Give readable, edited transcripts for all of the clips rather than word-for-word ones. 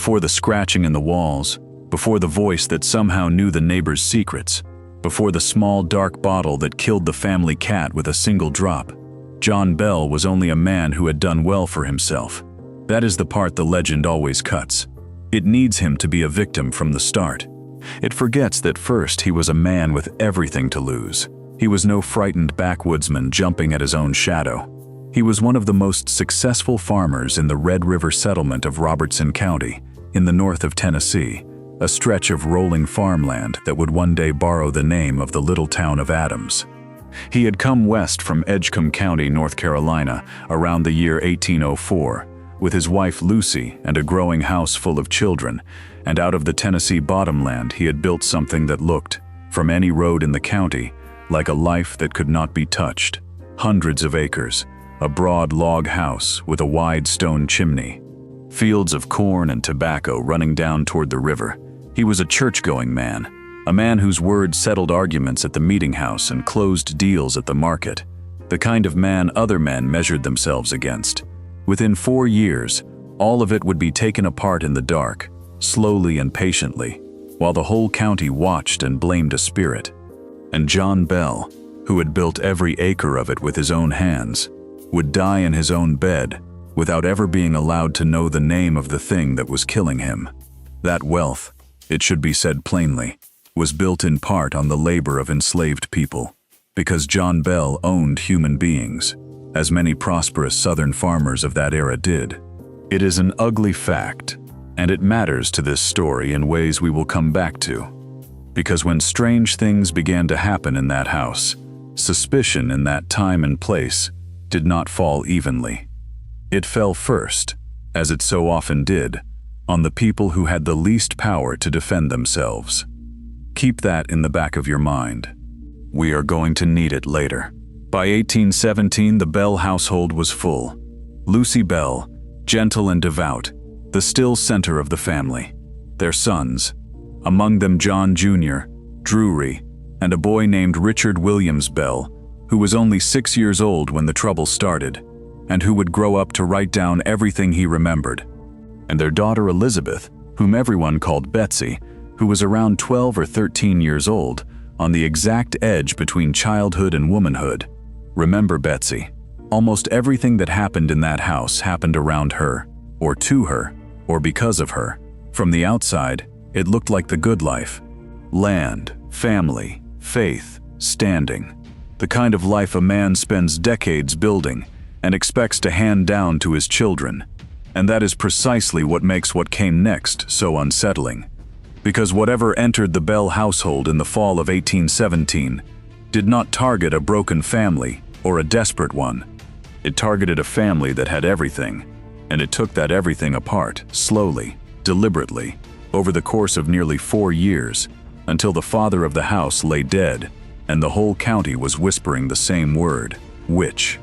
before the scratching in the walls, before the voice that somehow knew the neighbor's secrets, before the small dark bottle that killed the family cat with a single drop. John Bell was only a man who had done well for himself. That is the part the legend always cuts. It needs him to be a victim from the start. It forgets that first he was a man with everything to lose. He was no frightened backwoodsman jumping at his own shadow. He was one of the most successful farmers in the Red River settlement of Robertson County, in the north of Tennessee, a stretch of rolling farmland that would one day borrow the name of the little town of Adams. He had come west from Edgecombe County, North Carolina, around the year 1804, with his wife Lucy and a growing house full of children, and out of the Tennessee bottomland he had built something that looked, from any road in the county, like a life that could not be touched. Hundreds of acres, a broad log house with a wide stone chimney, fields of corn and tobacco running down toward the river. He was a church-going man, a man whose word settled arguments at the meeting house and closed deals at the market, the kind of man other men measured themselves against. Within 4 years, all of it would be taken apart in the dark, slowly and patiently, while the whole county watched and blamed a spirit. And John Bell, who had built every acre of it with his own hands, would die in his own bed without ever being allowed to know the name of the thing that was killing him. That wealth, it should be said plainly, was built in part on the labor of enslaved people, because John Bell owned human beings, as many prosperous Southern farmers of that era did. It is an ugly fact, and it matters to this story in ways we will come back to, because when strange things began to happen in that house, suspicion in that time and place did not fall evenly. It fell first, as it so often did, on the people who had the least power to defend themselves. Keep that in the back of your mind. We are going to need it later. By 1817, the Bell household was full. Lucy Bell, gentle and devout, the still center of the family. Their sons, among them John Jr., Drury, and a boy named Richard Williams Bell, who was only 6 years old when the trouble started, and who would grow up to write down everything he remembered. And their daughter Elizabeth, whom everyone called Betsy, who was around 12 or 13 years old, on the exact edge between childhood and womanhood. Remember Betsy. Almost everything that happened in that house happened around her, or to her, or because of her. From the outside, it looked like the good life. Land, family, faith, standing. The kind of life a man spends decades building and expects to hand down to his children. And that is precisely what makes what came next so unsettling. Because whatever entered the Bell household in the fall of 1817 did not target a broken family or a desperate one. It targeted a family that had everything, and it took that everything apart, slowly, deliberately, over the course of nearly 4 years, until the father of the house lay dead, and the whole county was whispering the same word, witch.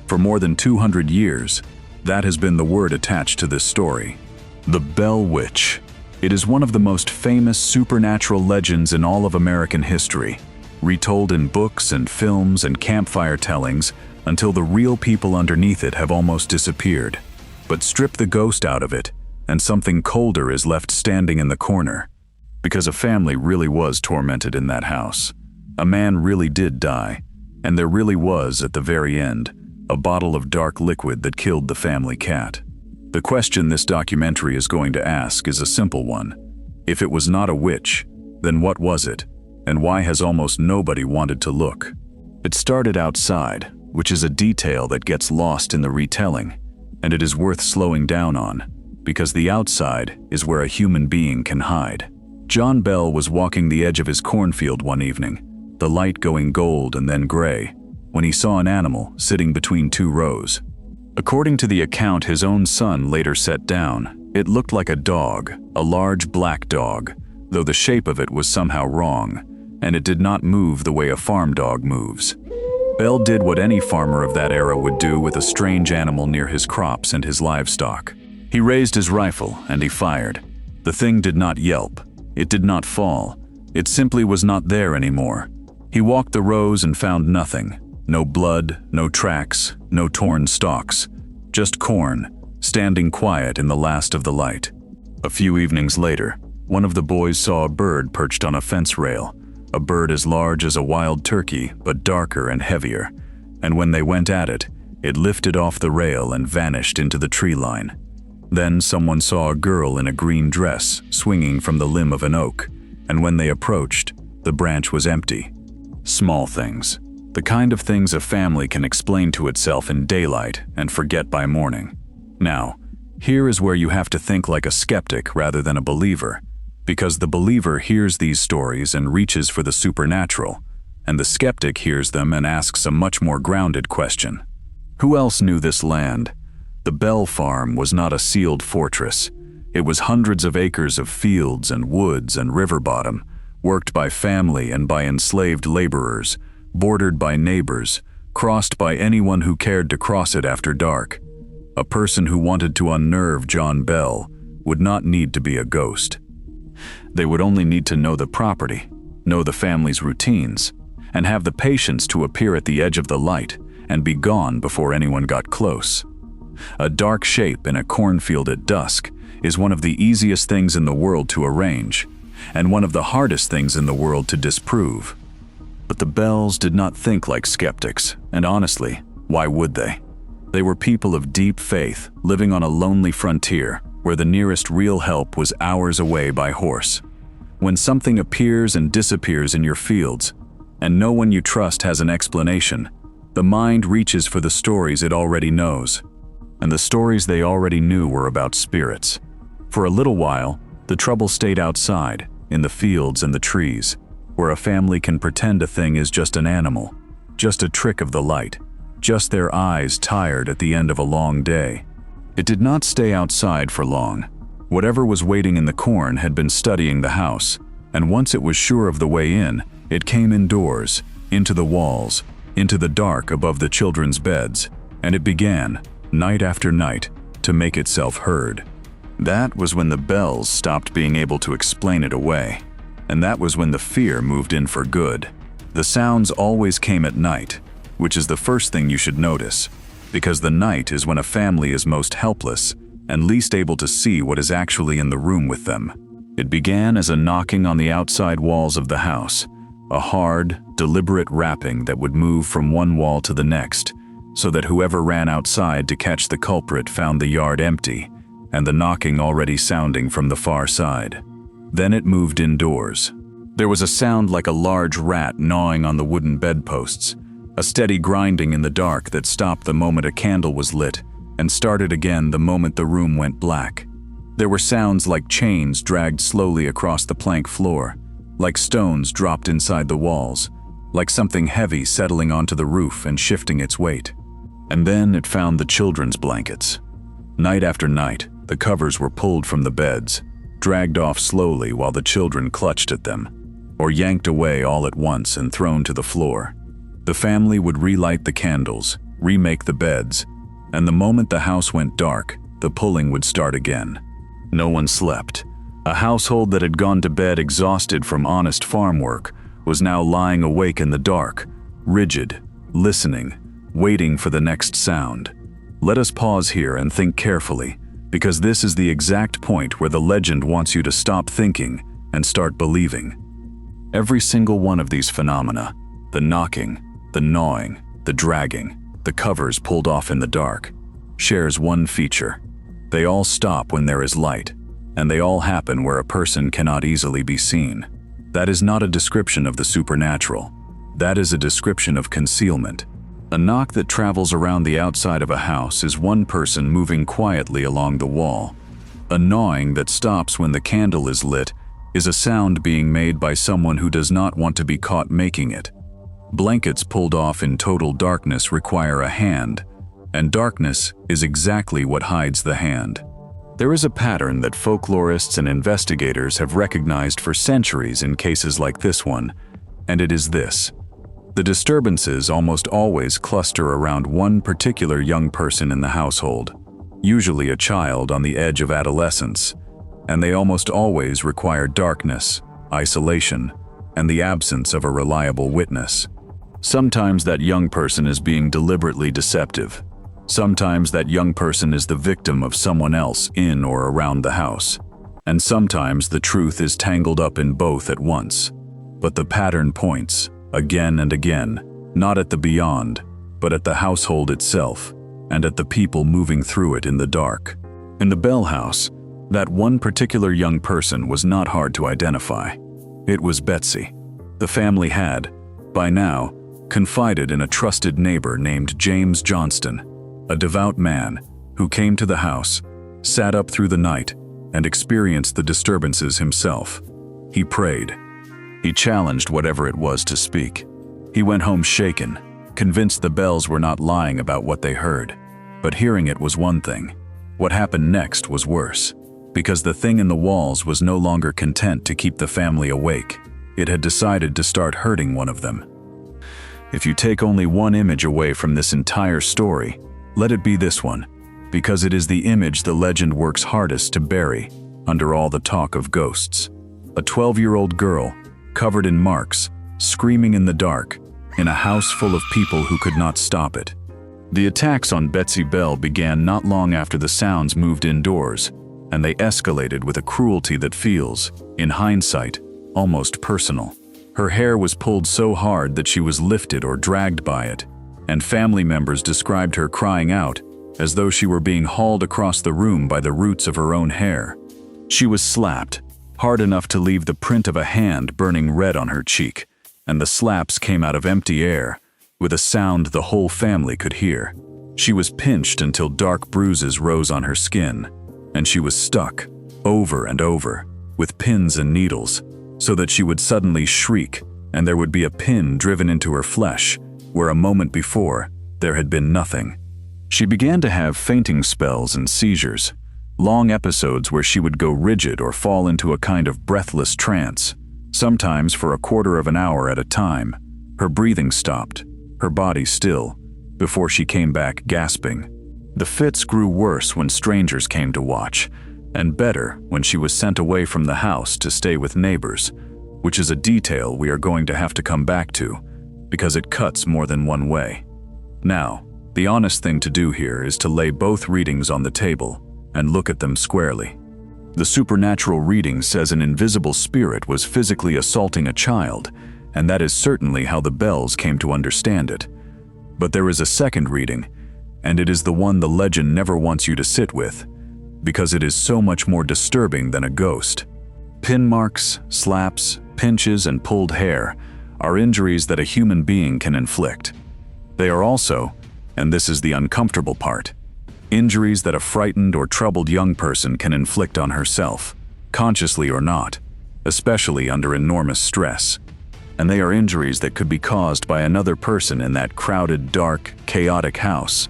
For more than 200 years, that has been the word attached to this story. The Bell Witch. It is one of the most famous supernatural legends in all of American history, retold in books and films and campfire tellings until the real people underneath it have almost disappeared. But strip the ghost out of it, and something colder is left standing in the corner. Because a family really was tormented in that house. A man really did die, and there really was, at the very end, a bottle of dark liquid that killed the family cat. The question this documentary is going to ask is a simple one. If it was not a witch, then what was it, and why has almost nobody wanted to look? It started outside, which is a detail that gets lost in the retelling, and it is worth slowing down on, because the outside is where a human being can hide. John Bell was walking the edge of his cornfield one evening, the light going gold and then gray, when he saw an animal sitting between 2 rows. According to the account his own son later set down, it looked like a dog, a large black dog, though the shape of it was somehow wrong, and it did not move the way a farm dog moves. Bell did what any farmer of that era would do with a strange animal near his crops and his livestock. He raised his rifle and he fired. The thing did not yelp. It did not fall. It simply was not there anymore. He walked the rows and found nothing. No blood, no tracks, no torn stalks. Just corn, standing quiet in the last of the light. A few evenings later, one of the boys saw a bird perched on a fence rail, a bird as large as a wild turkey but darker and heavier, and when they went at it, it lifted off the rail and vanished into the tree line. Then someone saw a girl in a green dress swinging from the limb of an oak, and when they approached, the branch was empty. Small things. The kind of things a family can explain to itself in daylight and forget by morning. Now, here is where you have to think like a skeptic rather than a believer, because the believer hears these stories and reaches for the supernatural, and the skeptic hears them and asks a much more grounded question. Who else knew this land? The Bell Farm was not a sealed fortress. It was hundreds of acres of fields and woods and river bottom, worked by family and by enslaved laborers, bordered by neighbors, crossed by anyone who cared to cross it after dark. A person who wanted to unnerve John Bell would not need to be a ghost. They would only need to know the property, know the family's routines, and have the patience to appear at the edge of the light and be gone before anyone got close. A dark shape in a cornfield at dusk is one of the easiest things in the world to arrange, and one of the hardest things in the world to disprove. But the Bells did not think like skeptics, and honestly, why would they? They were people of deep faith, living on a lonely frontier, where the nearest real help was hours away by horse. When something appears and disappears in your fields, and no one you trust has an explanation, the mind reaches for the stories it already knows. And the stories they already knew were about spirits. For a little while, the trouble stayed outside, in the fields and the trees, where a family can pretend a thing is just an animal, just a trick of the light, just their eyes tired at the end of a long day. It did not stay outside for long. Whatever was waiting in the corn had been studying the house, and once it was sure of the way in, it came indoors, into the walls, into the dark above the children's beds, and it began, night after night, to make itself heard. That was when the Bells stopped being able to explain it away. And that was when the fear moved in for good. The sounds always came at night, which is the first thing you should notice, because the night is when a family is most helpless and least able to see what is actually in the room with them. It began as a knocking on the outside walls of the house, a hard, deliberate rapping that would move from one wall to the next, so that whoever ran outside to catch the culprit found the yard empty, and the knocking already sounding from the far side. Then it moved indoors. There was a sound like a large rat gnawing on the wooden bedposts, a steady grinding in the dark that stopped the moment a candle was lit and started again the moment the room went black. There were sounds like chains dragged slowly across the plank floor, like stones dropped inside the walls, like something heavy settling onto the roof and shifting its weight. And then it found the children's blankets. Night after night, the covers were pulled from the beds, dragged off slowly while the children clutched at them, or yanked away all at once and thrown to the floor. The family would relight the candles, remake the beds, and the moment the house went dark, the pulling would start again. No one slept. A household that had gone to bed exhausted from honest farm work was now lying awake in the dark, rigid, listening, waiting for the next sound. Let us pause here and think carefully, because this is the exact point where the legend wants you to stop thinking and start believing. Every single one of these phenomena, the knocking, the gnawing, the dragging, the covers pulled off in the dark, shares one feature. They all stop when there is light, and they all happen where a person cannot easily be seen. That is not a description of the supernatural. That is a description of concealment. A knock that travels around the outside of a house is one person moving quietly along the wall. A gnawing that stops when the candle is lit is a sound being made by someone who does not want to be caught making it. Blankets pulled off in total darkness require a hand, and darkness is exactly what hides the hand. There is a pattern that folklorists and investigators have recognized for centuries in cases like this one, and it is this. The disturbances almost always cluster around one particular young person in the household, usually a child on the edge of adolescence, and they almost always require darkness, isolation, and the absence of a reliable witness. Sometimes that young person is being deliberately deceptive. Sometimes that young person is the victim of someone else in or around the house. And sometimes the truth is tangled up in both at once. But the pattern points, again and again, not at the beyond, but at the household itself, and at the people moving through it in the dark. In the Bell house, that one particular young person was not hard to identify. It was Betsy. The family had, by now, confided in a trusted neighbor named James Johnston, a devout man who came to the house, sat up through the night, and experienced the disturbances himself. He prayed. He challenged whatever it was to speak. He went home shaken, convinced the Bells were not lying about what they heard. But hearing it was one thing. What happened next was worse, because the thing in the walls was no longer content to keep the family awake. It had decided to start hurting one of them. If you take only one image away from this entire story, let it be this one, because it is the image the legend works hardest to bury under all the talk of ghosts. A 12-year-old girl, covered in marks, screaming in the dark, in a house full of people who could not stop it. The attacks on Betsy Bell began not long after the sounds moved indoors, and they escalated with a cruelty that feels, in hindsight, almost personal. Her hair was pulled so hard that she was lifted or dragged by it, and family members described her crying out as though she were being hauled across the room by the roots of her own hair. She was slapped, hard enough to leave the print of a hand burning red on her cheek, and the slaps came out of empty air, with a sound the whole family could hear. She was pinched until dark bruises rose on her skin, and she was stuck, over and over, with pins and needles, so that she would suddenly shriek, and there would be a pin driven into her flesh, where a moment before there had been nothing. She began to have fainting spells and seizures, long episodes where she would go rigid or fall into a kind of breathless trance, sometimes for a quarter of an hour at a time. Her breathing stopped, her body still, before she came back gasping. The fits grew worse when strangers came to watch, and better when she was sent away from the house to stay with neighbors, which is a detail we are going to have to come back to, because it cuts more than one way. Now, the honest thing to do here is to lay both readings on the table and look at them squarely. The supernatural reading says an invisible spirit was physically assaulting a child, and that is certainly how the Bells came to understand it. But there is a second reading, and it is the one the legend never wants you to sit with, because it is so much more disturbing than a ghost. Pin marks, slaps, pinches, and pulled hair are injuries that a human being can inflict. They are also, and this is the uncomfortable part, injuries that a frightened or troubled young person can inflict on herself, consciously or not, especially under enormous stress. And they are injuries that could be caused by another person in that crowded, dark, chaotic house,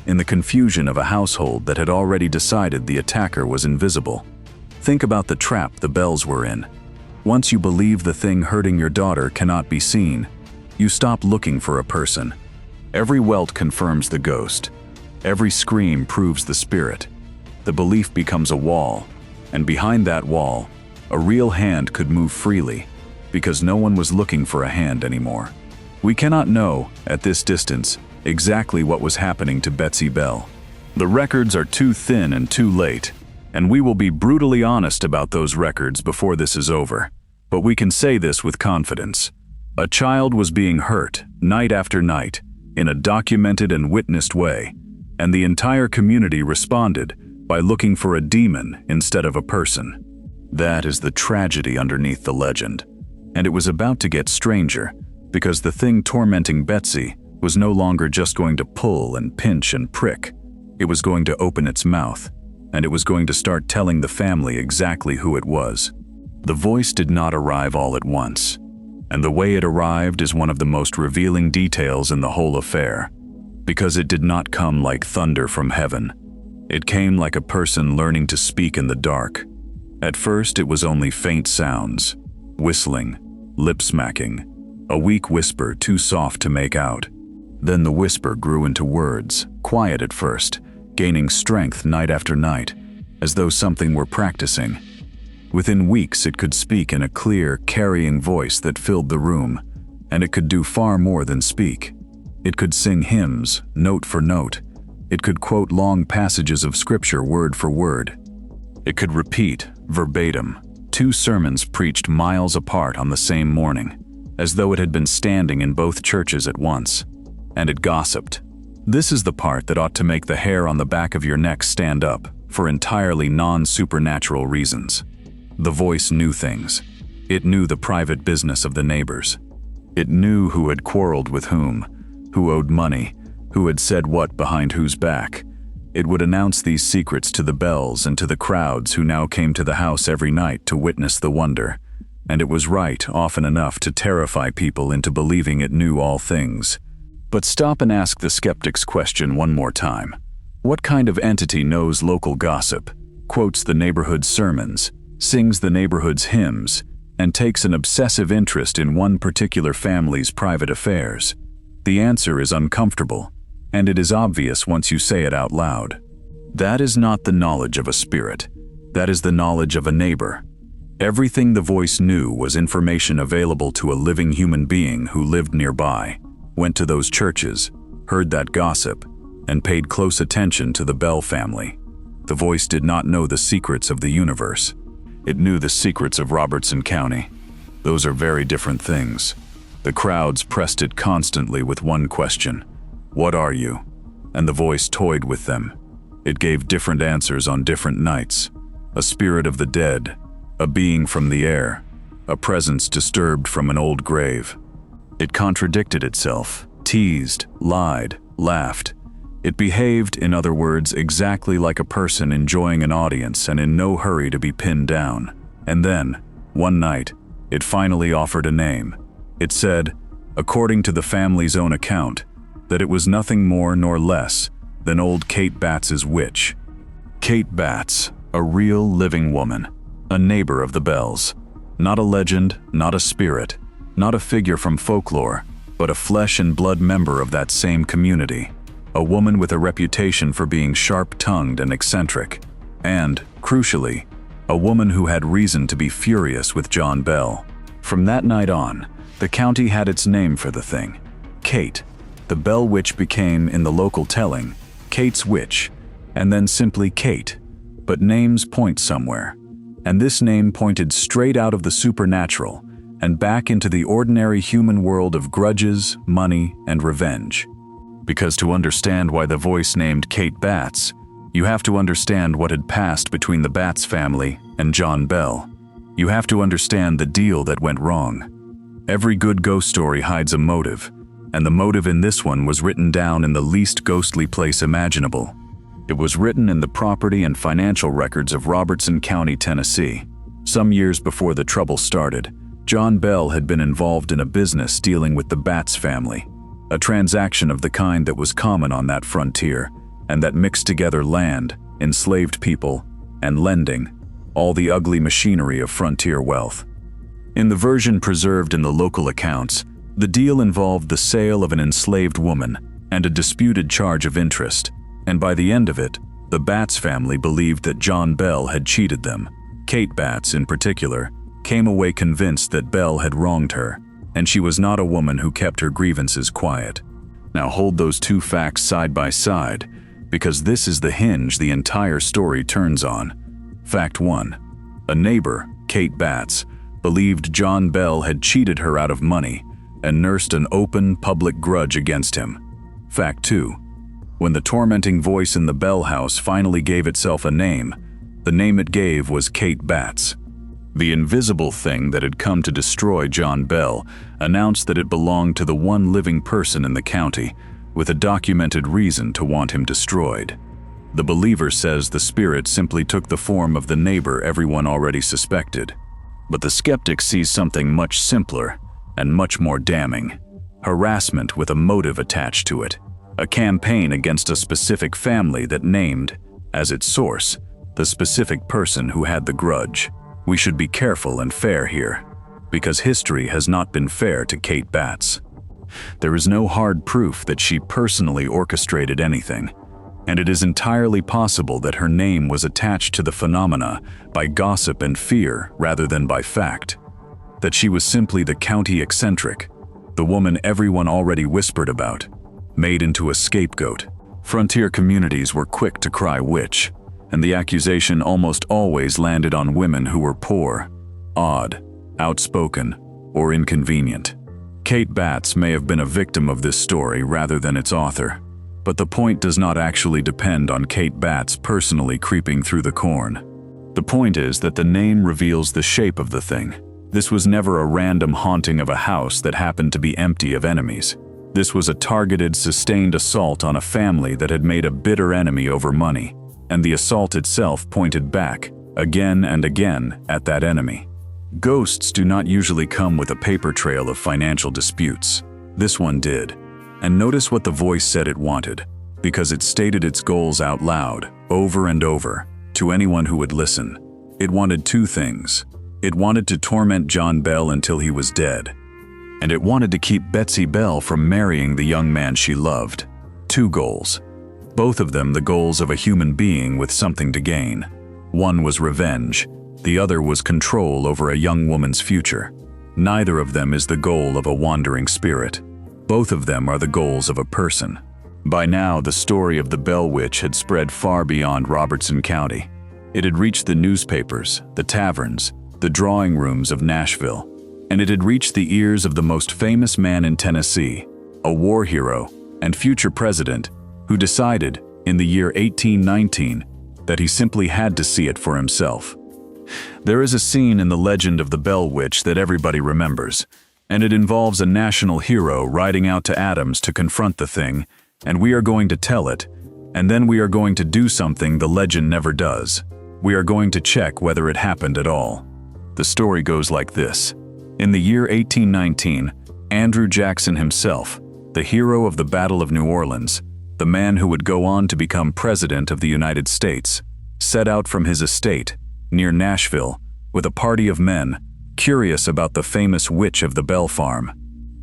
in the confusion of a household that had already decided the attacker was invisible. Think about the trap the Bells were in. Once you believe the thing hurting your daughter cannot be seen, you stop looking for a person. Every welt confirms the ghost. Every scream proves the spirit. The belief becomes a wall, and behind that wall, a real hand could move freely, because no one was looking for a hand anymore. We cannot know, at this distance, exactly what was happening to Betsy Bell. The records are too thin and too late, and we will be brutally honest about those records before this is over. But we can say this with confidence. A child was being hurt, night after night, in a documented and witnessed way, and the entire community responded by looking for a demon instead of a person. That is the tragedy underneath the legend. And it was about to get stranger, because the thing tormenting Betsy was no longer just going to pull and pinch and prick. It was going to open its mouth, and it was going to start telling the family exactly who it was. The voice did not arrive all at once, and the way it arrived is one of the most revealing details in the whole affair, because it did not come like thunder from heaven. It came like a person learning to speak in the dark. At first, it was only faint sounds, whistling, lip-smacking, a weak whisper too soft to make out. Then the whisper grew into words, quiet at first, gaining strength night after night, as though something were practicing. Within weeks, it could speak in a clear, carrying voice that filled the room, and it could do far more than speak. It could sing hymns, note for note. It could quote long passages of scripture word for word. It could repeat, verbatim, two sermons preached miles apart on the same morning, as though it had been standing in both churches at once. And it gossiped. This is the part that ought to make the hair on the back of your neck stand up, for entirely non-supernatural reasons. The voice knew things. It knew the private business of the neighbors. It knew who had quarreled with whom, who owed money, who had said what behind whose back. It would announce these secrets to the bells and to the crowds who now came to the house every night to witness the wonder. And it was right often enough to terrify people into believing it knew all things. But stop and ask the skeptic's question one more time. What kind of entity knows local gossip, quotes the neighborhood's sermons, sings the neighborhood's hymns, and takes an obsessive interest in one particular family's private affairs? The answer is uncomfortable, and it is obvious once you say it out loud. That is not the knowledge of a spirit. That is the knowledge of a neighbor. Everything the voice knew was information available to a living human being who lived nearby, went to those churches, heard that gossip, and paid close attention to the Bell family. The voice did not know the secrets of the universe. It knew the secrets of Robertson County. Those are very different things. The crowds pressed it constantly with one question: "What are you?" And the voice toyed with them. It gave different answers on different nights. A spirit of the dead, a being from the air, a presence disturbed from an old grave. It contradicted itself, teased, lied, laughed. It behaved, in other words, exactly like a person enjoying an audience and in no hurry to be pinned down. And then, one night, it finally offered a name. It said, according to the family's own account, that it was nothing more nor less than old Kate Batts's witch. Kate Batts, a real living woman, a neighbor of the Bells. Not a legend, not a spirit, not a figure from folklore, but a flesh and blood member of that same community. A woman with a reputation for being sharp-tongued and eccentric. And, crucially, a woman who had reason to be furious with John Bell. From that night on, the county had its name for the thing. Kate. The Bell witch became, in the local telling, Kate's witch, and then simply Kate. But names point somewhere. And this name pointed straight out of the supernatural and back into the ordinary human world of grudges, money, and revenge. Because to understand why the voice named Kate Batts, you have to understand what had passed between the Batts family and John Bell. You have to understand the deal that went wrong. Every good ghost story hides a motive, and the motive in this one was written down in the least ghostly place imaginable. It was written in the property and financial records of Robertson County, Tennessee. Some years before the trouble started, John Bell had been involved in a business dealing with the Batts family, a transaction of the kind that was common on that frontier, and that mixed together land, enslaved people, and lending, all the ugly machinery of frontier wealth. In the version preserved in the local accounts, the deal involved the sale of an enslaved woman and a disputed charge of interest, and by the end of it, the Batts family believed that John Bell had cheated them. Kate Batts, in particular, came away convinced that Bell had wronged her, and she was not a woman who kept her grievances quiet. Now hold those two facts side by side, because this is the hinge the entire story turns on. Fact 1. A neighbor, Kate Batts, believed John Bell had cheated her out of money and nursed an open, public grudge against him. Fact 2. When the tormenting voice in the Bell house finally gave itself a name, the name it gave was Kate Batts. The invisible thing that had come to destroy John Bell announced that it belonged to the one living person in the county, with a documented reason to want him destroyed. The believer says the spirit simply took the form of the neighbor everyone already suspected. But the skeptic sees something much simpler and much more damning: harassment with a motive attached to it, a campaign against a specific family that named, as its source, the specific person who had the grudge. We should be careful and fair here, because history has not been fair to Kate Batts. There is no hard proof that she personally orchestrated anything, and it is entirely possible that her name was attached to the phenomena by gossip and fear rather than by fact. That she was simply the county eccentric, the woman everyone already whispered about, made into a scapegoat. Frontier communities were quick to cry witch, and the accusation almost always landed on women who were poor, odd, outspoken, or inconvenient. Kate Batts may have been a victim of this story rather than its author, but the point does not actually depend on Kate Batts personally creeping through the corn. The point is that the name reveals the shape of the thing. This was never a random haunting of a house that happened to be empty of enemies. This was a targeted, sustained assault on a family that had made a bitter enemy over money, and the assault itself pointed back, again and again, at that enemy. Ghosts do not usually come with a paper trail of financial disputes. This one did. And notice what the voice said it wanted, because it stated its goals out loud, over and over, to anyone who would listen. It wanted two things. It wanted to torment John Bell until he was dead, and it wanted to keep Betsy Bell from marrying the young man she loved. Two goals. Both of them the goals of a human being with something to gain. One was revenge. The other was control over a young woman's future. Neither of them is the goal of a wandering spirit. Both of them are the goals of a person. By now, the story of the Bell Witch had spread far beyond Robertson County. It had reached the newspapers, the taverns, the drawing rooms of Nashville, and it had reached the ears of the most famous man in Tennessee, a war hero and future president, who decided, in the year 1819, that he simply had to see it for himself. There is a scene in the legend of the Bell Witch that everybody remembers, and it involves a national hero riding out to Adams to confront the thing, and we are going to tell it, and then we are going to do something the legend never does. We are going to check whether it happened at all. The story goes like this. In the year 1819, Andrew Jackson himself, the hero of the Battle of New Orleans, the man who would go on to become President of the United States, set out from his estate, near Nashville, with a party of men, curious about the famous witch of the Bell Farm.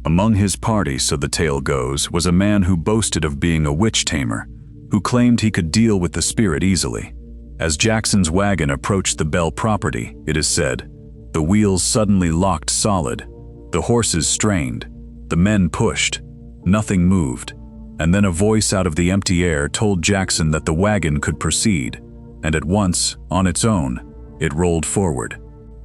Among his party, so the tale goes, was a man who boasted of being a witch tamer, who claimed he could deal with the spirit easily. As Jackson's wagon approached the Bell property, it is said, the wheels suddenly locked solid, the horses strained, the men pushed, nothing moved, and then a voice out of the empty air told Jackson that the wagon could proceed, and at once, on its own, it rolled forward.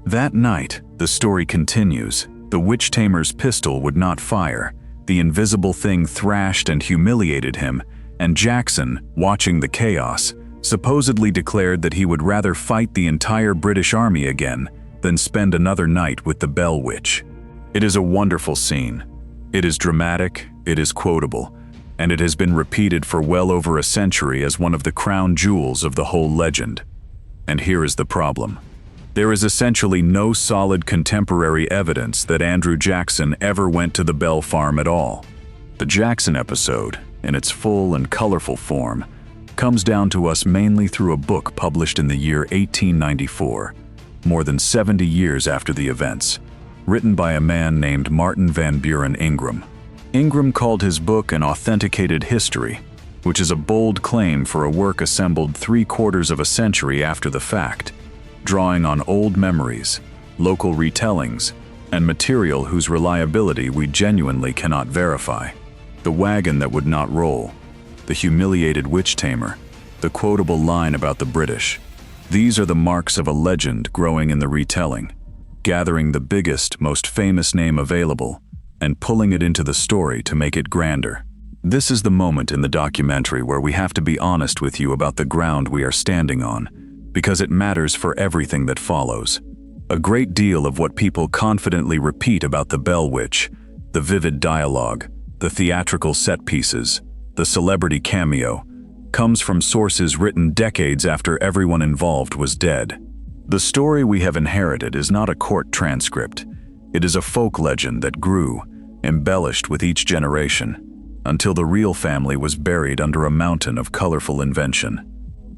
That night, the story continues, the witch tamer's pistol would not fire, the invisible thing thrashed and humiliated him, and Jackson, watching the chaos, supposedly declared that he would rather fight the entire British Army again than spend another night with the Bell Witch. It is a wonderful scene. It is dramatic, it is quotable, and it has been repeated for well over a century as one of the crown jewels of the whole legend. And here is the problem. There is essentially no solid contemporary evidence that Andrew Jackson ever went to the Bell Farm at all. The Jackson episode, in its full and colorful form, comes down to us mainly through a book published in the year 1894, more than 70 years after the events, written by a man named Martin Van Buren Ingram. Ingram called his book an authenticated history, which is a bold claim for a work assembled 3/4 of a century after the fact, drawing on old memories, local retellings, and material whose reliability we genuinely cannot verify. The wagon that would not roll, the humiliated witch tamer, the quotable line about the British. These are the marks of a legend growing in the retelling, gathering the biggest, most famous name available, and pulling it into the story to make it grander. This is the moment in the documentary where we have to be honest with you about the ground we are standing on, because it matters for everything that follows. A great deal of what people confidently repeat about the Bell Witch, the vivid dialogue, the theatrical set pieces, the celebrity cameo, comes from sources written decades after everyone involved was dead. The story we have inherited is not a court transcript. It is a folk legend that grew, embellished with each generation, until the real family was buried under a mountain of colorful invention.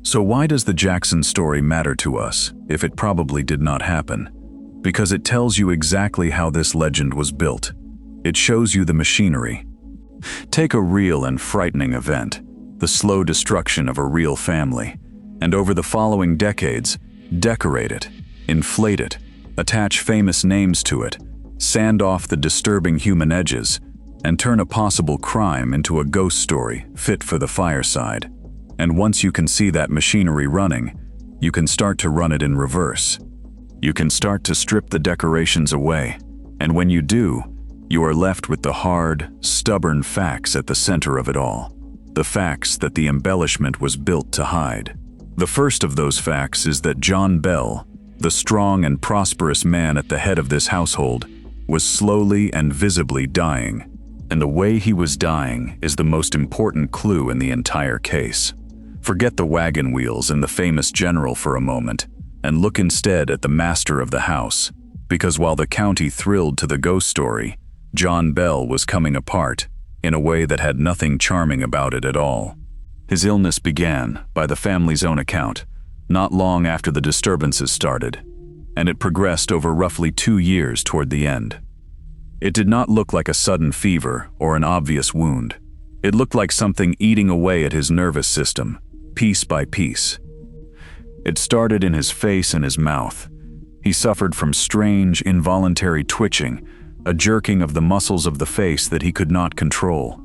So why does the Jackson story matter to us, if it probably did not happen? Because it tells you exactly how this legend was built. It shows you the machinery. Take a real and frightening event, the slow destruction of a real family, and over the following decades, decorate it, inflate it, attach famous names to it, sand off the disturbing human edges, and turn a possible crime into a ghost story fit for the fireside. And once you can see that machinery running, you can start to run it in reverse. You can start to strip the decorations away, and when you do, you are left with the hard, stubborn facts at the center of it all. The facts that the embellishment was built to hide. The first of those facts is that John Bell, the strong and prosperous man at the head of this household, was slowly and visibly dying. And the way he was dying is the most important clue in the entire case. Forget the wagon wheels and the famous general for a moment, and look instead at the master of the house, because while the county thrilled to the ghost story, John Bell was coming apart in a way that had nothing charming about it at all. His illness began, by the family's own account, not long after the disturbances started, and it progressed over roughly 2 years toward the end. It did not look like a sudden fever or an obvious wound. It looked like something eating away at his nervous system, piece by piece. It started in his face and his mouth. He suffered from strange, involuntary twitching, a jerking of the muscles of the face that he could not control.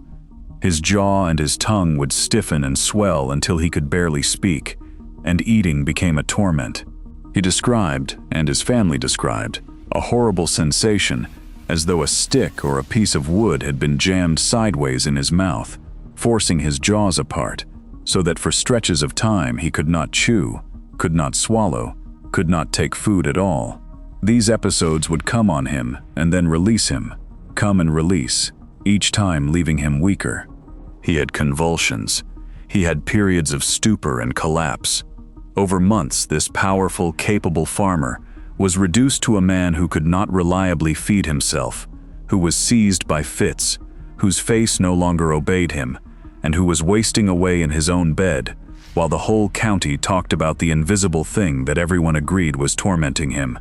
His jaw and his tongue would stiffen and swell until he could barely speak, and eating became a torment. He described, and his family described, a horrible sensation, as though a stick or a piece of wood had been jammed sideways in his mouth, forcing his jaws apart, so that for stretches of time he could not chew, could not swallow, could not take food at all. These episodes would come on him and then release him, come and release, each time leaving him weaker. He had convulsions. He had periods of stupor and collapse. Over months, this powerful, capable farmer was reduced to a man who could not reliably feed himself, who was seized by fits, whose face no longer obeyed him, and who was wasting away in his own bed, while the whole county talked about the invisible thing that everyone agreed was tormenting him.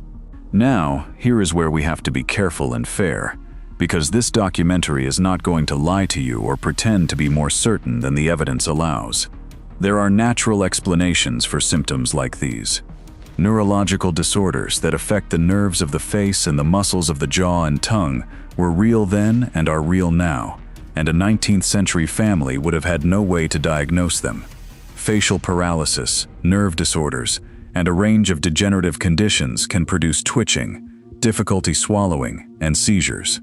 Now, here is where we have to be careful and fair, because this documentary is not going to lie to you or pretend to be more certain than the evidence allows. There are natural explanations for symptoms like these. Neurological disorders that affect the nerves of the face and the muscles of the jaw and tongue were real then and are real now, and a 19th century family would have had no way to diagnose them. Facial paralysis, nerve disorders, and a range of degenerative conditions can produce twitching, difficulty swallowing, and seizures.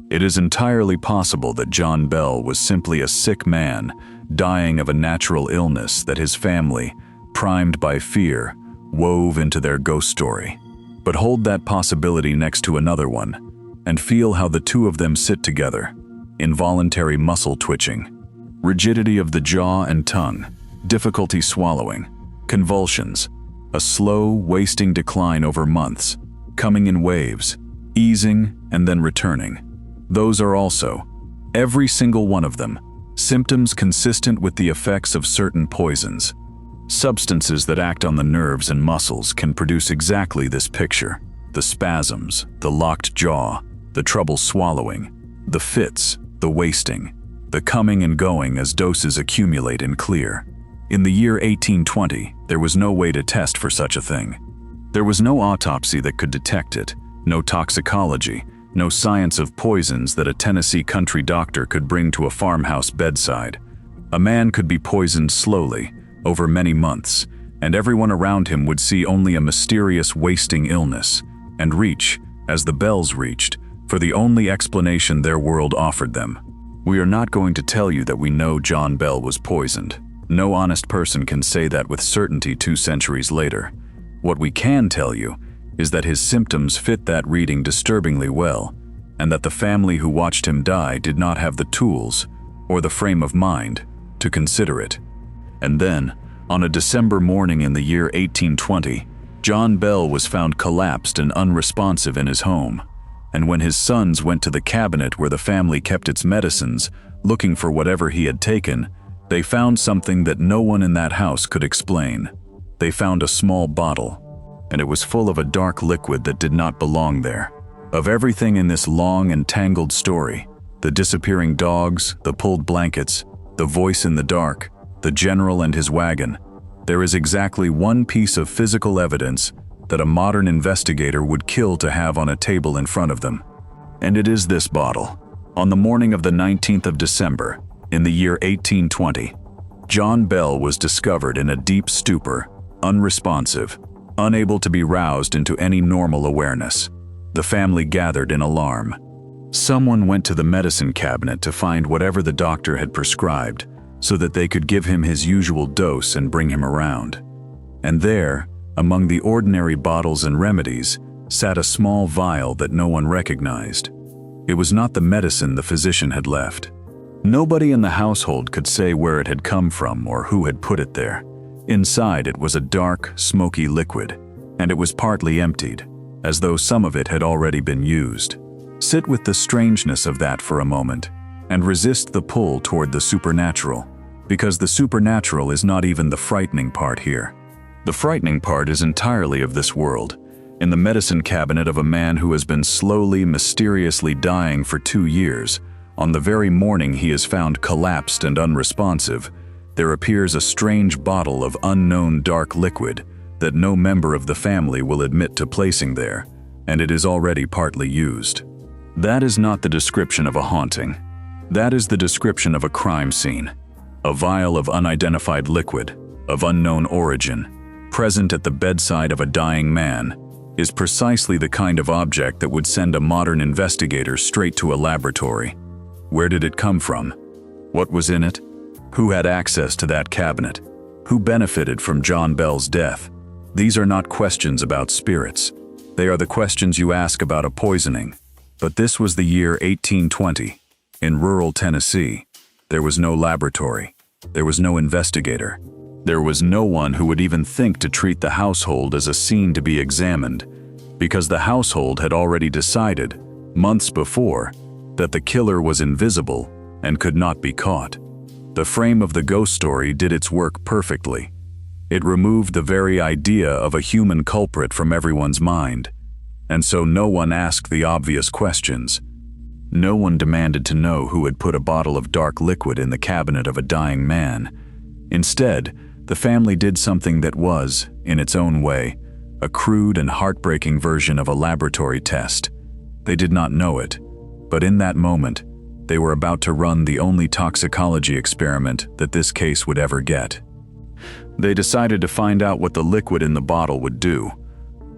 It is entirely possible that John Bell was simply a sick man dying of a natural illness that his family, primed by fear, wove into their ghost story. But hold that possibility next to another one, and feel how the two of them sit together. Involuntary muscle twitching, rigidity of the jaw and tongue, difficulty swallowing, convulsions, a slow, wasting decline over months, coming in waves, easing and then returning. Those are also, every single one of them, symptoms consistent with the effects of certain poisons. Substances that act on the nerves and muscles can produce exactly this picture: the spasms, the locked jaw, the trouble swallowing, the fits, the wasting, the coming and going as doses accumulate and clear. In the year 1820, there was no way to test for such a thing. There was no autopsy that could detect it, no toxicology, no science of poisons that a Tennessee country doctor could bring to a farmhouse bedside. A man could be poisoned slowly, over many months, and everyone around him would see only a mysterious wasting illness, and reach, as the Bells reached, for the only explanation their world offered them. We are not going to tell you that we know John Bell was poisoned. No honest person can say that with certainty 2 centuries later. What we can tell you is that his symptoms fit that reading disturbingly well, and that the family who watched him die did not have the tools or the frame of mind to consider it. And then, on a December morning in the year 1820, John Bell was found collapsed and unresponsive in his home. And when his sons went to the cabinet where the family kept its medicines, looking for whatever he had taken, they found something that no one in that house could explain. They found a small bottle, and it was full of a dark liquid that did not belong there. Of everything in this long and tangled story, the disappearing dogs, the pulled blankets, the voice in the dark, the general and his wagon, there is exactly one piece of physical evidence that a modern investigator would kill to have on a table in front of them. And it is this bottle. On the morning of the 19th of December, in the year 1820, John Bell was discovered in a deep stupor, unresponsive, unable to be roused into any normal awareness. The family gathered in alarm. Someone went to the medicine cabinet to find whatever the doctor had prescribed so that they could give him his usual dose and bring him around. And there, among the ordinary bottles and remedies, sat a small vial that no one recognized. It was not the medicine the physician had left. Nobody in the household could say where it had come from or who had put it there. Inside it was a dark, smoky liquid, and it was partly emptied, as though some of it had already been used. Sit with the strangeness of that for a moment, and resist the pull toward the supernatural, because the supernatural is not even the frightening part here. The frightening part is entirely of this world, in the medicine cabinet of a man who has been slowly, mysteriously dying for 2 years. On the very morning he is found collapsed and unresponsive, there appears a strange bottle of unknown dark liquid that no member of the family will admit to placing there, and it is already partly used. That is not the description of a haunting. That is the description of a crime scene. A vial of unidentified liquid, of unknown origin, present at the bedside of a dying man, is precisely the kind of object that would send a modern investigator straight to a laboratory. Where did it come from? What was in it? Who had access to that cabinet? Who benefited from John Bell's death? These are not questions about spirits. They are the questions you ask about a poisoning. But this was the year 1820. In rural Tennessee, there was no laboratory. There was no investigator. There was no one who would even think to treat the household as a scene to be examined, because the household had already decided, months before, that the killer was invisible and could not be caught. The frame of the ghost story did its work perfectly. It removed the very idea of a human culprit from everyone's mind, and so no one asked the obvious questions. No one demanded to know who had put a bottle of dark liquid in the cabinet of a dying man. Instead, the family did something that was, in its own way, a crude and heartbreaking version of a laboratory test. They did not know it, but in that moment, they were about to run the only toxicology experiment that this case would ever get. They decided to find out what the liquid in the bottle would do.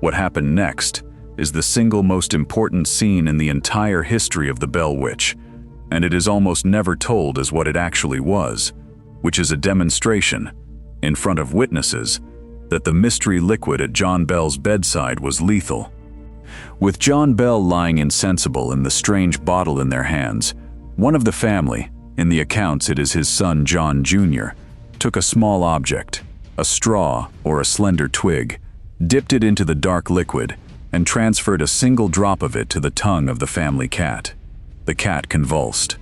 What happened next is the single most important scene in the entire history of the Bell Witch, and it is almost never told as what it actually was, which is a demonstration, in front of witnesses, that the mystery liquid at John Bell's bedside was lethal. With John Bell lying insensible and the strange bottle in their hands, one of the family, in the accounts it is his son John Jr., took a small object, a straw or a slender twig, dipped it into the dark liquid, and transferred a single drop of it to the tongue of the family cat. The cat convulsed.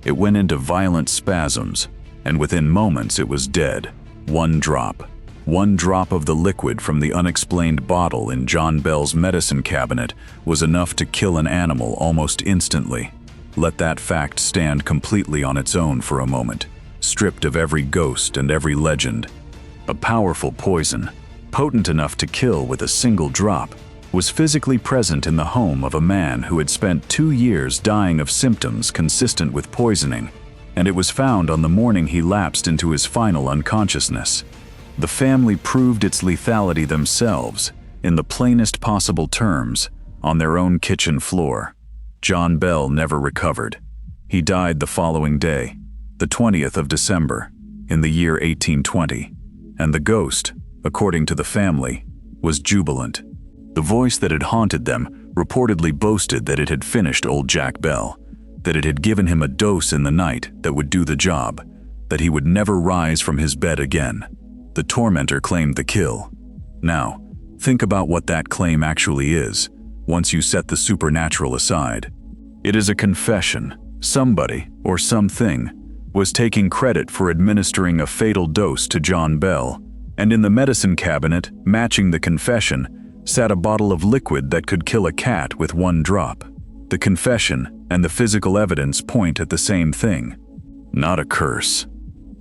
It went into violent spasms, and within moments it was dead. One drop of the liquid from the unexplained bottle in John Bell's medicine cabinet was enough to kill an animal almost instantly. Let that fact stand completely on its own for a moment, stripped of every ghost and every legend. A powerful poison, potent enough to kill with a single drop, was physically present in the home of a man who had spent 2 years dying of symptoms consistent with poisoning, and it was found on the morning he lapsed into his final unconsciousness. The family proved its lethality themselves, in the plainest possible terms, on their own kitchen floor. John Bell never recovered. He died the following day, the 20th of December, in the year 1820, and the ghost, according to the family, was jubilant. The voice that had haunted them reportedly boasted that it had finished old Jack Bell, that it had given him a dose in the night that would do the job, that he would never rise from his bed again. The tormentor claimed the kill. Now, think about what that claim actually is, once you set the supernatural aside. It is a confession. Somebody, or something, was taking credit for administering a fatal dose to John Bell, and in the medicine cabinet, matching the confession, sat a bottle of liquid that could kill a cat with 1 drop. The confession and the physical evidence point at the same thing. Not a curse,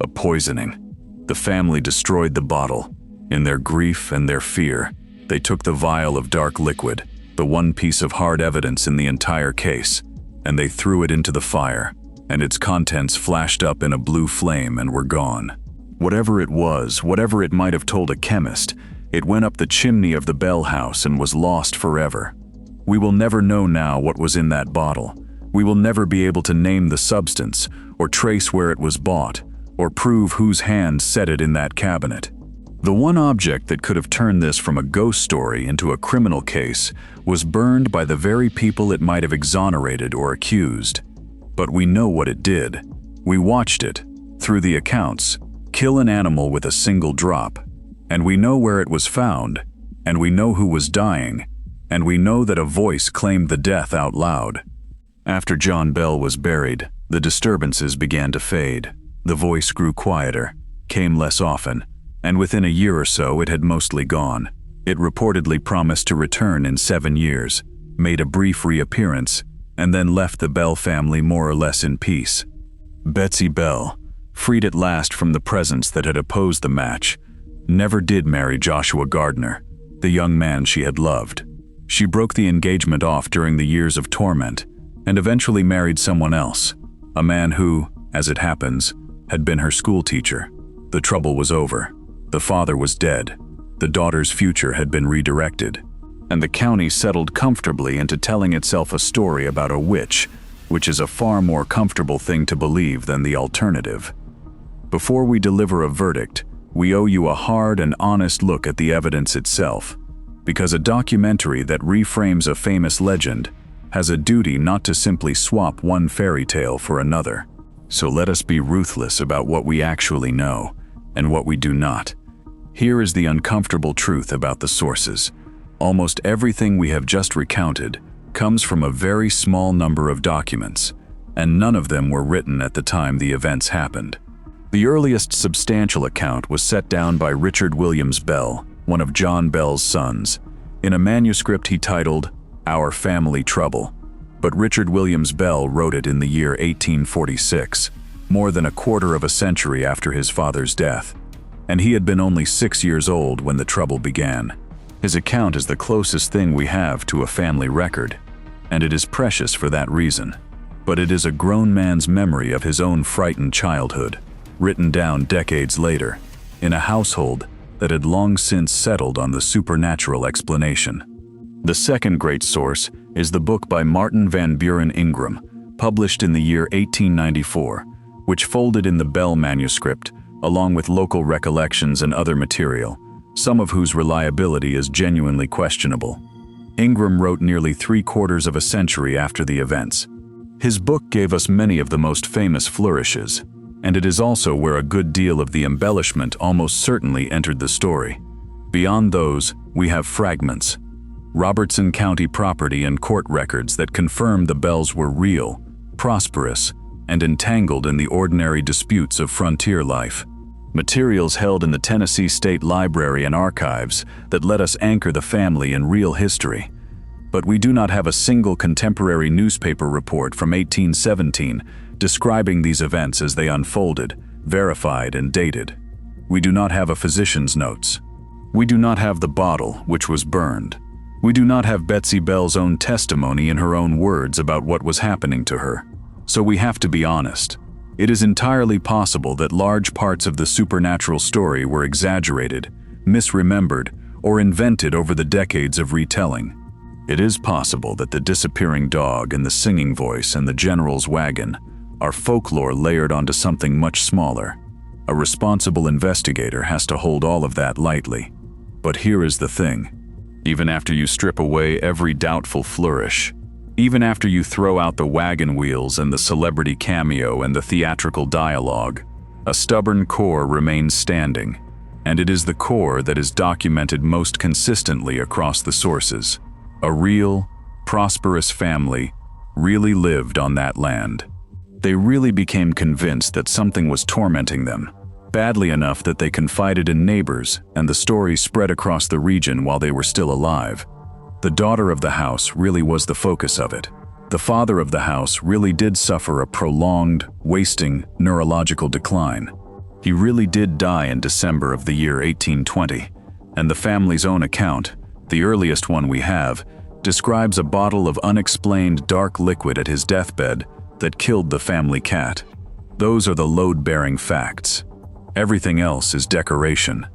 a poisoning. The family destroyed the bottle. In their grief and their fear, they took the vial of dark liquid, the one piece of hard evidence in the entire case, and they threw it into the fire, and its contents flashed up in a blue flame and were gone. Whatever it was, whatever it might have told a chemist, it went up the chimney of the Bell house and was lost forever. We will never know now what was in that bottle. We will never be able to name the substance, or trace where it was bought, or prove whose hand set it in that cabinet. The one object that could have turned this from a ghost story into a criminal case was burned by the very people it might have exonerated or accused. But we know what it did. We watched it, through the accounts, kill an animal with a single drop. And we know where it was found, and we know who was dying, and we know that a voice claimed the death out loud. After John Bell was buried, the disturbances began to fade. The voice grew quieter, came less often, and within a year or so it had mostly gone. It reportedly promised to return in 7 years, made a brief reappearance, and then left the Bell family more or less in peace. Betsy Bell, freed at last from the presence that had opposed the match, never did marry Joshua Gardner, the young man she had loved. She broke the engagement off during the years of torment, and eventually married someone else, a man who, as it happens, had been her school teacher. The trouble was over. The father was dead. The daughter's future had been redirected, and the county settled comfortably into telling itself a story about a witch, which is a far more comfortable thing to believe than the alternative. Before we deliver a verdict, we owe you a hard and honest look at the evidence itself, because a documentary that reframes a famous legend has a duty not to simply swap one fairy tale for another. So let us be ruthless about what we actually know and what we do not. Here is the uncomfortable truth about the sources. Almost everything we have just recounted comes from a very small number of documents, and none of them were written at the time the events happened. The earliest substantial account was set down by Richard Williams Bell, one of John Bell's sons, in a manuscript he titled Our Family Trouble. But Richard Williams Bell wrote it in the year 1846, more than a quarter of a century after his father's death, and he had been only 6 years old when the trouble began. His account is the closest thing we have to a family record, and it is precious for that reason. But it is a grown man's memory of his own frightened childhood, written down decades later, in a household that had long since settled on the supernatural explanation. The second great source is the book by Martin Van Buren Ingram, published in the year 1894, which folded in the Bell manuscript, along with local recollections and other material, some of whose reliability is genuinely questionable. Ingram wrote nearly 3/4 of a century after the events. His book gave us many of the most famous flourishes, and it is also where a good deal of the embellishment almost certainly entered the story. Beyond those, we have fragments, Robertson County property and court records that confirm the Bells were real, prosperous, and entangled in the ordinary disputes of frontier life. Materials held in the Tennessee State Library and Archives that let us anchor the family in real history. But we do not have a single contemporary newspaper report from 1817 describing these events as they unfolded, verified and dated. We do not have a physician's notes. We do not have the bottle, which was burned. We do not have Betsy Bell's own testimony in her own words about what was happening to her. So we have to be honest. It is entirely possible that large parts of the supernatural story were exaggerated, misremembered, or invented over the decades of retelling. It is possible that the disappearing dog and the singing voice and the general's wagon are folklore layered onto something much smaller. A responsible investigator has to hold all of that lightly. But here is the thing. Even after you strip away every doubtful flourish, even after you throw out the wagon wheels and the celebrity cameo and the theatrical dialogue, a stubborn core remains standing, and it is the core that is documented most consistently across the sources. A real, prosperous family really lived on that land. They really became convinced that something was tormenting them, badly enough that they confided in neighbors, and the story spread across the region while they were still alive. The daughter of the house really was the focus of it. The father of the house really did suffer a prolonged, wasting, neurological decline. He really did die in December of the year 1820, and the family's own account, the earliest one we have, describes a bottle of unexplained dark liquid at his deathbed that killed the family cat. Those are the load-bearing facts. Everything else is decoration.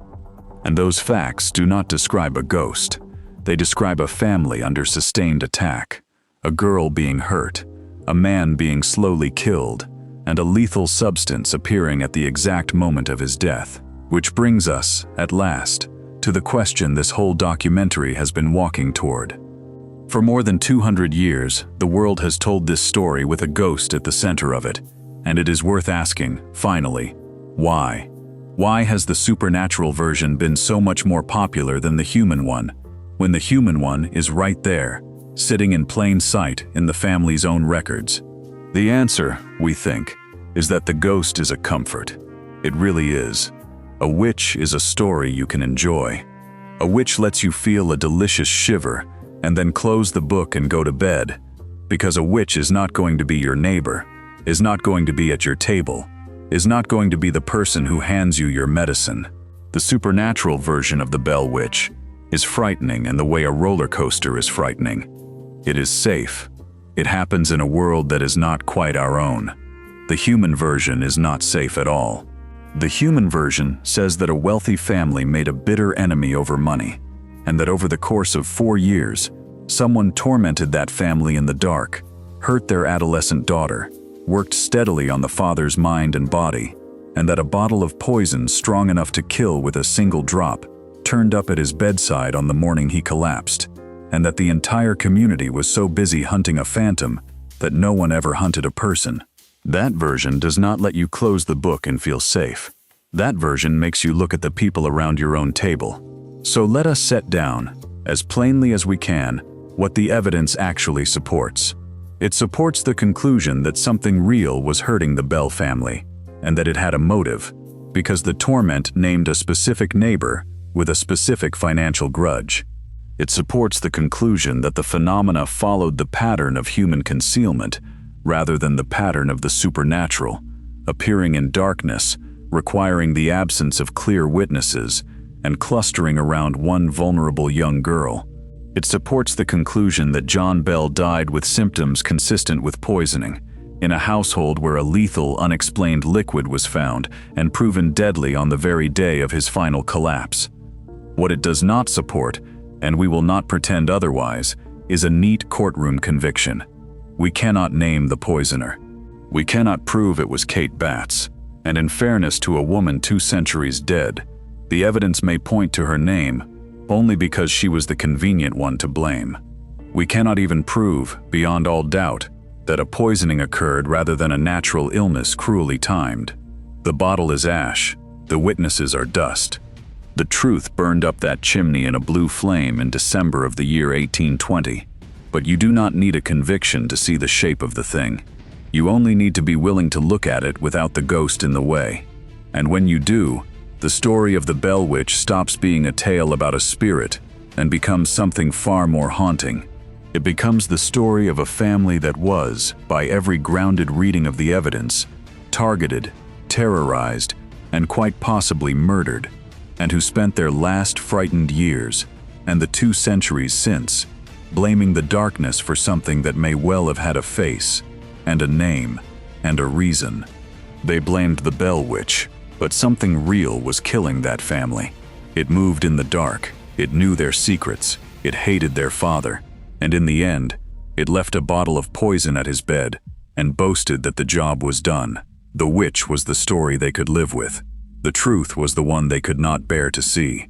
And those facts do not describe a ghost. They describe a family under sustained attack, a girl being hurt, a man being slowly killed, and a lethal substance appearing at the exact moment of his death. Which brings us, at last, to the question this whole documentary has been walking toward. For more than 200 years, the world has told this story with a ghost at the center of it, and it is worth asking, finally, why? Why has the supernatural version been so much more popular than the human one, when the human one is right there, sitting in plain sight in the family's own records? The answer, we think, is that the ghost is a comfort. It really is. A witch is a story you can enjoy. A witch lets you feel a delicious shiver and then close the book and go to bed, because a witch is not going to be your neighbor, is not going to be at your table, is not going to be the person who hands you your medicine. The supernatural version of the Bell Witch is frightening in the way a roller coaster is frightening. It is safe. It happens in a world that is not quite our own. The human version is not safe at all. The human version says that a wealthy family made a bitter enemy over money, and that over the course of 4 years, someone tormented that family in the dark, hurt their adolescent daughter, worked steadily on the father's mind and body, and that a bottle of poison strong enough to kill with a single drop turned up at his bedside on the morning he collapsed, and that the entire community was so busy hunting a phantom that no one ever hunted a person. That version does not let you close the book and feel safe. That version makes you look at the people around your own table. So let us set down, as plainly as we can, what the evidence actually supports. It supports the conclusion that something real was hurting the Bell family, and that it had a motive, because the torment named a specific neighbor with a specific financial grudge. It supports the conclusion that the phenomena followed the pattern of human concealment, rather than the pattern of the supernatural, appearing in darkness, requiring the absence of clear witnesses, and clustering around one vulnerable young girl. It supports the conclusion that John Bell died with symptoms consistent with poisoning, in a household where a lethal, unexplained liquid was found and proven deadly on the very day of his final collapse. What it does not support, and we will not pretend otherwise, is a neat courtroom conviction. We cannot name the poisoner. We cannot prove it was Kate Batts, and in fairness to a woman 2 centuries dead, the evidence may point to her name only because she was the convenient one to blame. We cannot even prove, beyond all doubt, that a poisoning occurred rather than a natural illness cruelly timed. The bottle is ash, the witnesses are dust. The truth burned up that chimney in a blue flame in December of the year 1820. But you do not need a conviction to see the shape of the thing. You only need to be willing to look at it without the ghost in the way. And when you do, the story of the Bell Witch stops being a tale about a spirit and becomes something far more haunting. It becomes the story of a family that was, by every grounded reading of the evidence, targeted, terrorized, and quite possibly murdered, and who spent their last frightened years, and the 2 centuries since, blaming the darkness for something that may well have had a face, and a name, and a reason. They blamed the Bell Witch, but something real was killing that family. It moved in the dark, it knew their secrets, it hated their father, and in the end, it left a bottle of poison at his bed and boasted that the job was done. The witch was the story they could live with. The truth was the one they could not bear to see.